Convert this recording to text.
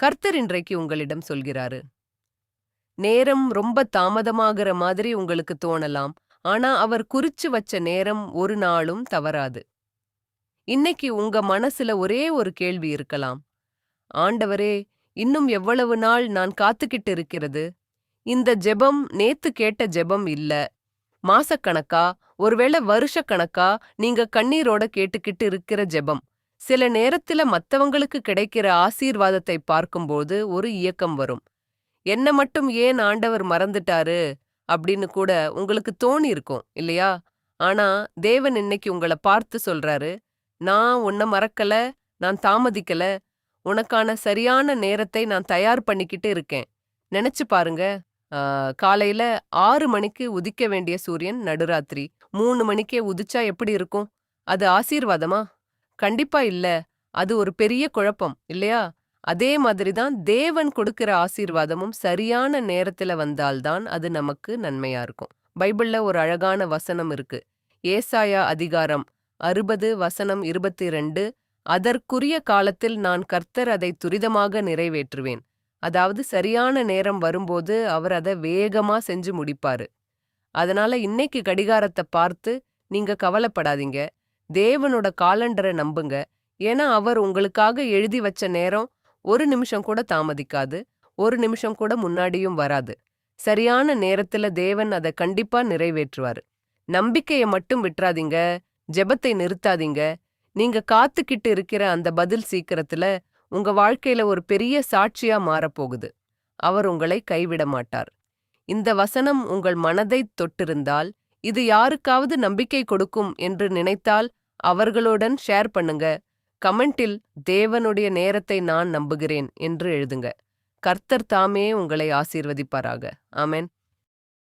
கர்த்தர் இன்றைக்கு உங்களிடம் சொல்கிறாரு. நேரம் ரொம்ப தாமதமாகிற மாதிரி உங்களுக்கு தோணலாம். ஆனா அவர் குறிச்சு வச்ச நேரம் ஒரு நாளும் தவறாது. இன்னைக்கு உங்க மனசுல ஒரே ஒரு கேள்வி இருக்கலாம். ஆண்டவரே, இன்னும் எவ்வளவு நாள் நான் காத்துக்கிட்டு இருக்கிறது? இந்த ஜெபம் நேத்து கேட்ட ஜெபம் இல்ல. மாசக்கணக்கா, ஒருவேளை வருஷக்கணக்கா நீங்க கண்ணீரோட கேட்டுக்கிட்டு இருக்கிற ஜெபம். சில நேரத்துல மத்தவங்களுக்கு கிடைக்கிற ஆசீர்வாதத்தை பார்க்கும்போது ஒரு இயக்கம் வரும். என்ன மட்டும் ஏன் ஆண்டவர் மறந்துட்டாரு அப்படின்னு கூட உங்களுக்கு தோணி இருக்கும் இல்லையா? ஆனா தேவன் இன்னைக்கு உங்கள பார்த்து சொல்றாரு, நான் உன்னை மறக்கல, நான் தாமதிக்கல, உனக்கான சரியான நேரத்தை நான் தயார் பண்ணிக்கிட்டு இருக்கேன். நினைச்சு பாருங்க. காலையில 6 மணிக்கு உதிக்க வேண்டிய சூரியன் நடுராத்திரி 3 மணிக்கே உதிச்சா எப்படி இருக்கும்? அது ஆசீர்வாதமா? கண்டிப்பா இல்ல. அது ஒரு பெரிய குழப்பம் இல்லையா? அதே மாதிரி தான் தேவன் கொடுக்கிற ஆசீர்வாதமும் சரியான நேரத்துல வந்தால்தான் அது நமக்கு நன்மையா இருக்கும். பைபிள்ல ஒரு அழகான வசனம் இருக்கு. ஏசாயா அதிகாரம் 60 வசனம் 22. அதற்குரிய காலத்தில் நான் கர்த்தர் அதை துரிதமாக நிறைவேற்றுவேன். அதாவது சரியான நேரம் வரும்போது அவர் அதை வேகமா செஞ்சு முடிப்பாரு. அதனால இன்னைக்கு கடிகாரத்தை பார்த்து நீங்க கவலைப்படாதீங்க. தேவனோட காலண்டரை நம்புங்க. ஏன்னா அவர் உங்களுக்காக எழுதி வச்ச நேரம் ஒரு நிமிஷம் கூட தாமதிக்காது. ஒரு நிமிஷம் கூட முன்னாடியும் வராது. சரியான நேரத்துல தேவன் அதை கண்டிப்பா நிறைவேற்றுவாரு. நம்பிக்கையை மட்டும் விட்டுறாதீங்க. ஜெபத்தை நிறுத்தாதீங்க. நீங்க காத்துக்கிட்டு இருக்கிற அந்த பதில் சீக்கிரத்துல உங்க வாழ்க்கையில ஒரு பெரிய சாட்சியா மாறப்போகுது. அவர் உங்களை கைவிட மாட்டார். இந்த வசனம் உங்கள் மனதை தொட்டிருந்தால், இது யாருக்காவது நம்பிக்கை கொடுக்கும் என்று நினைத்தால் அவர்களுடன் ஷேர் பண்ணுங்க. கமெண்டில் தேவனுடைய நேரத்தை நான் நம்புகிறேன் என்று எழுதுங்க. கர்த்தர் தாமே உங்களை ஆசீர்வதிப்பாராக. ஆமென்.